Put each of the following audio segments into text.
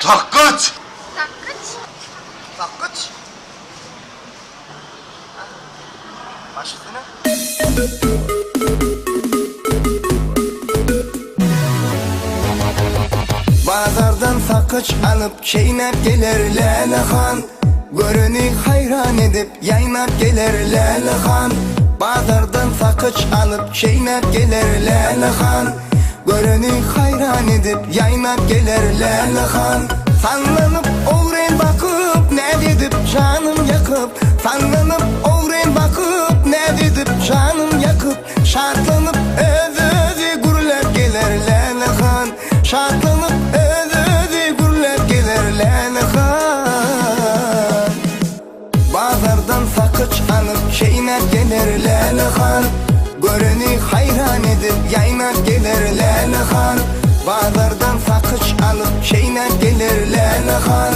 Takkıç! Takkıç. Takkıç. Baş üstüne. Bazardan sakıç alıp çiğnep gelir Leylehan. Görünü hayran edip yaynap gelir Leylehan. Bazardan sakıç alıp çiğnep gelir Leylehan. Görünü hayran edip yaynap gelir Leylehan. Sallanıp oğren bakıp ne dedip canım yakıp. Sallanıp oğren bakıp ne dedip canım yakıp. Şartlanıp özü gürlep gelir Leylehan. Şartlanıp özü gürlep gelir Leylehan. Bazardan sakıç alıp çiğnep gelir Leylehan. Görünü hayran edip yaynap gelir Leylehan. Bazardan sakıç alıp çiğnep gelir Leylehan.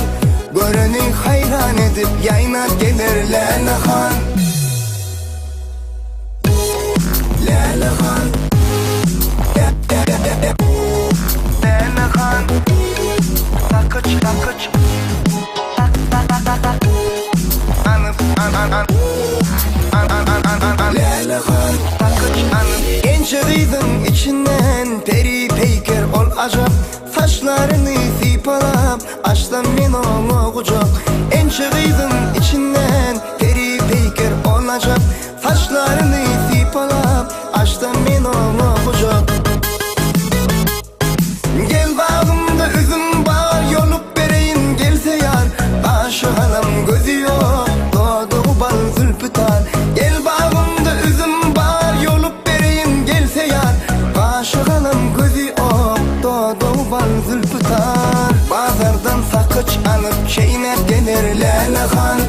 Görünü hayran edip yaynap gelir Leylehan. Leylehan. Leylehan. Sakıç sakıç. Leylehan. Sakıç anıp gençliğin içinden peri peyker ol acap. Saçlarını sipalap açtım ben onu kucak. Gençliğin içinden peri peyker olacak. Saçlarını sipalap açtım ben onu kucak. Gel bağımda üzüm bağır yolup vereyim gelse yar. Başı halam gözü yok doğduğu bal zülfü tar. Gel bağımda üzüm bağır yolup vereyim gelse yar. Başı halam gözü yok doğduğu bal zülfü tar. Bazardan sakıç alıp çiğnep gelir Leylehan.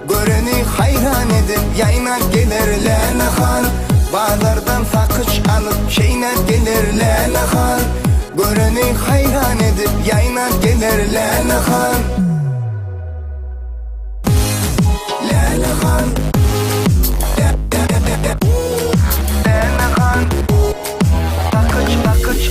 Görünü hayran edip yaynap gelir Leylehan. Bazardan sakıç alıp çiğnep gelir Leylehan. Görünü hayran edip yaynap gelir Leylehan. Leylehan. Leylehan. Sakıç sakıç.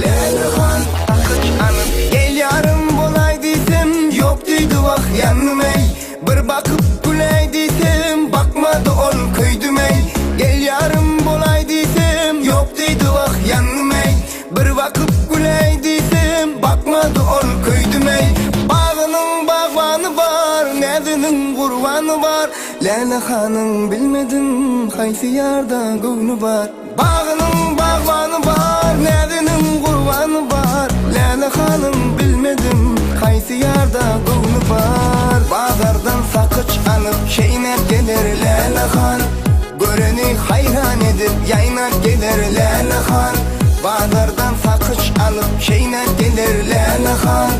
Leylehan. Sakıç anıp gel yarım bolay desem yok deydi vah yanım ey. Bir bakıp güley desem bakmadı ol köydüm ey. Gel yarım bolay desem yok deydi vah yanım ey. Bir bakıp güley desem bakmadı ol köydüm ey. Bağının bağvanı var, nezinin kurvanı var. Leylehan'ın bilmedim haysi yarda gönlü var. Bağının bağvanı var, nezinin kurvanı var. Leylehan'ın bilmedim haysi yarda gönlü var. Bazardan sakıç alıp çiğnep gelir Leylehan. Görünü hayran edip yaynap gelir Leylehan. Bazardan sakıç alıp çiğnep gelir Leylehan.